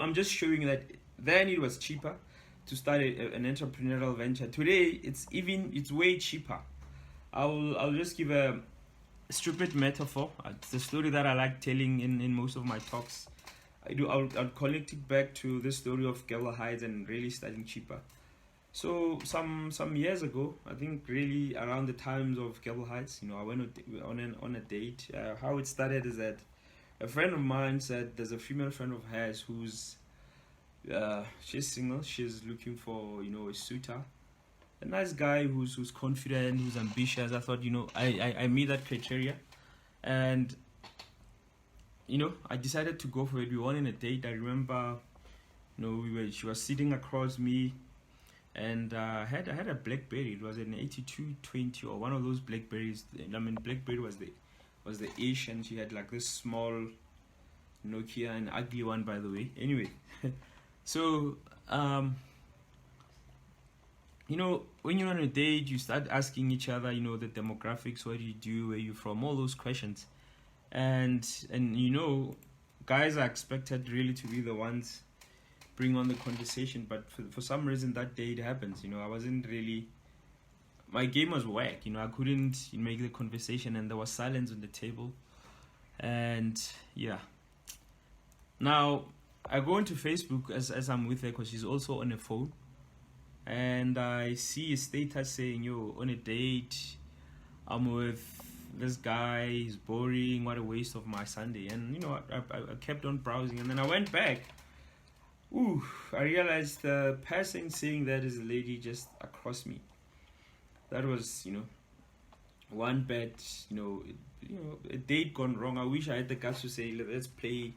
I'm just showing that then it was cheaper to start an entrepreneurial venture. Today it's way cheaper. I'll just give a stupid metaphor. It's a story that I like telling in most of my talks. I'll connect it back to the story of Gable Heights and really starting cheaper. So some years ago, I think really around the times of Gable Heights, I went on a date. How it started is that a friend of mine said there's a female friend of hers who's she's single. She's looking for a suitor, a nice guy who's confident, who's ambitious. I thought I meet that criteria, and I decided to go for it. We went on a date. I remember, she was sitting across me, and I had a BlackBerry. It was an 8220 or one of those Blackberries. I mean, BlackBerry was the ish, and she had like this small Nokia, an ugly one, by the way. Anyway, so when you're on a date, you start asking each other, the demographics, what do you do, where you from, all those questions, and guys are expected really to be the ones bring on the conversation, but for some reason that day it happens. I wasn't really. My game was whack, I couldn't make the conversation, and there was silence on the table. And yeah. Now, I go into Facebook as I'm with her because she's also on a phone. And I see a status saying, on a date, I'm with this guy, he's boring, what a waste of my Sunday. And, I kept on browsing, and then I went back. I realized the person saying that is a lady just across me. That was, one bad, a date gone wrong. I wish I had the guts to say, let's play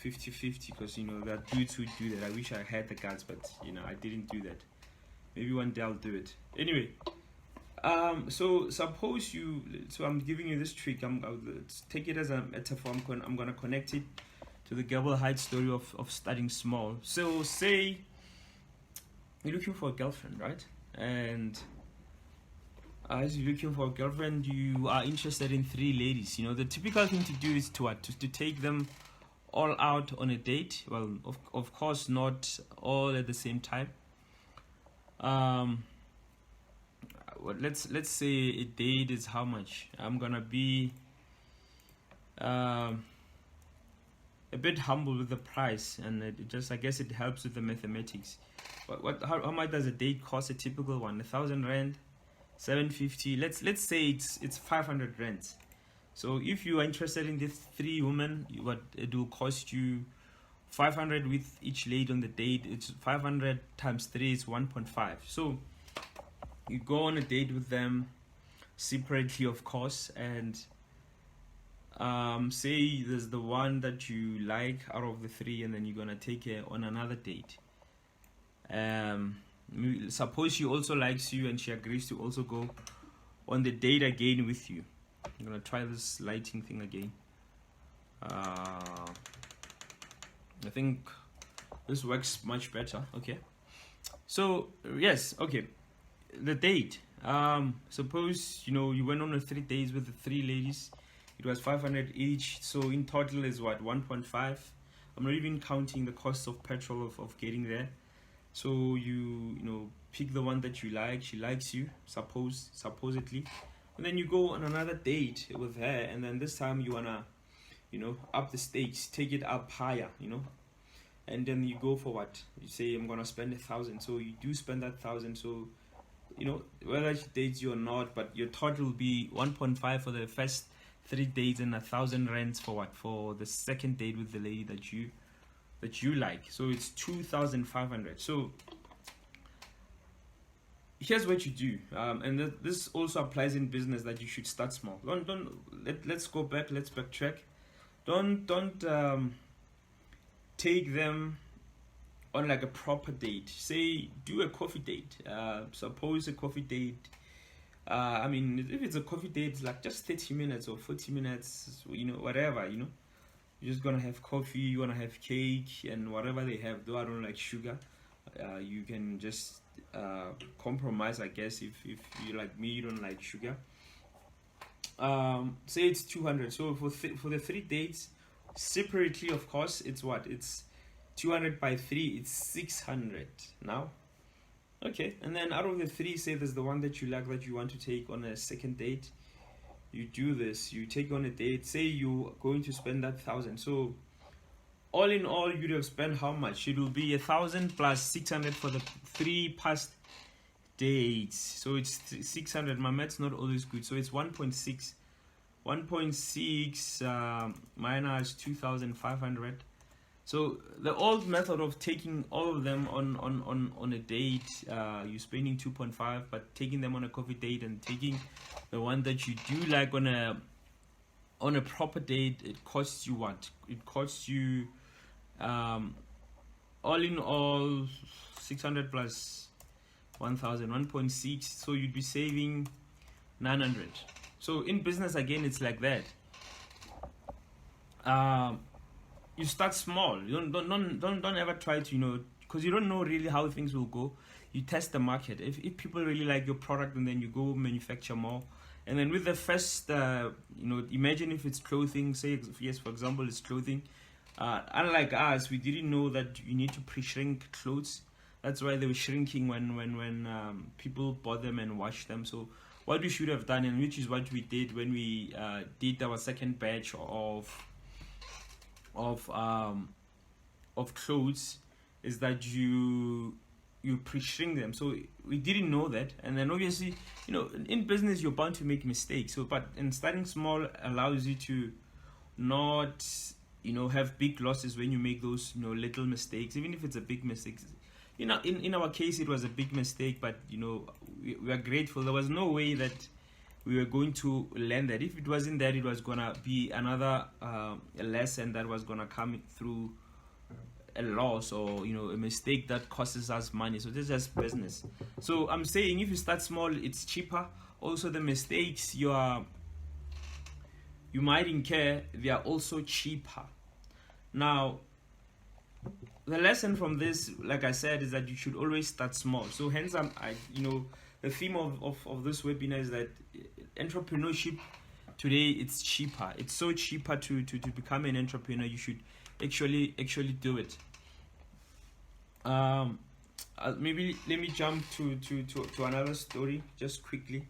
50-50, because, there are dudes who do that. I wish I had the guts, but, I didn't do that. Maybe one day I'll do it. Anyway, so suppose so I'm giving you this trick. I'll take it as a metaphor. I'm going to connect it to the Gable Heights story of starting small. So say you're looking for a girlfriend, right? And as you're looking for a girlfriend, you are interested in 3 ladies. The typical thing to do is to take them all out on a date. Well, of course, not all at the same time. Let's say a date is how much? I'm gonna be a bit humble with the price, and I guess it helps with the mathematics. How much does a date cost? A typical one, 1,000 rand. 750. Let's say it's 500 rand. So if you are interested in these 3 women, what it will cost you 500 with each lady on the date. It's 500 times 3 is 1.5. So you go on a date with them separately, of course, and say there's the one that you like out of the 3, and then you're gonna take her on another date. Suppose she also likes you and she agrees to also go on the date again with you. I'm gonna try this lighting thing again. I think this works much better. Okay, so yes, okay, the date. Suppose you went on a 3 days with the 3 ladies. It was 500 each, so in total is what, 1.5. I'm not even counting the cost of petrol of getting there. So you pick the one that you like. She likes you, supposedly, and then you go on another date with her, and then this time you wanna up the stakes, take it up higher, and then you go for what you say, I'm gonna spend 1,000. So you do spend that 1,000. So whether she dates you or not, but your total will be 1.5 for the first 3 dates and 1,000 rands for what, for the second date with the lady that you like. So it's 2,500. So here's what you do, and this also applies in business, that you should start small. Let's go back. Let's backtrack. Don't take them on like a proper date. Say do a coffee date. Suppose a coffee date. I mean, if it's a coffee date, it's like just 30 minutes or 40 minutes. Whatever. You're just gonna have coffee. You wanna have cake and whatever they have. Though I don't like sugar, you can just compromise, I guess. If you like me, you don't like sugar. Say it's 200. So for the 3 dates separately, of course, it's what, it's 200 by 3, it's 600 now. Okay, and then out of the 3, say there's the one that you like, that you want to take on a second date. You do this, you take on a date, say you're going to spend that 1,000. So all in all, you'd have spent how much? It will be 1,000 plus 600 for the 3 past dates. So it's 600. My math's not always good. So it's 1.6. 1.6 minus 2,500. So the old method of taking all of them on a date, you're spending 2.5, but taking them on a coffee date and taking the one that you do like on a proper date, it costs you what? It costs you all in all 600 plus 1,000, 1.6. So you'd be saving 900. So in business again, it's like that. You start small. You don't ever try to, because you don't know really how things will go. You test the market. If people really like your product, and then you go manufacture more. And then with the first, imagine if it's clothing. Say yes, for example, it's clothing. Unlike us, we didn't know that you need to pre-shrink clothes. That's why they were shrinking when people bought them and washed them. So what we should have done, and which is what we did when we did our second batch of clothes, is that you pre-shrink them. So we didn't know that, and then obviously in business you're bound to make mistakes. So but in starting small allows you to not have big losses when you make those little mistakes, even if it's a big mistake. In our case it was a big mistake, but we are grateful. There was no way that we were going to learn that. If it wasn't that, it was gonna be another a lesson that was gonna come through a loss, or a mistake that costs us money. So this is just business. So I'm saying, if you start small, it's cheaper. Also, the mistakes you might incur, they are also cheaper. Now, the lesson from this, like I said, is that you should always start small. So hence, the theme of this webinar is that entrepreneurship today, it's cheaper. It's so cheaper to become an entrepreneur. You should actually do it. Maybe let me jump to another story just quickly.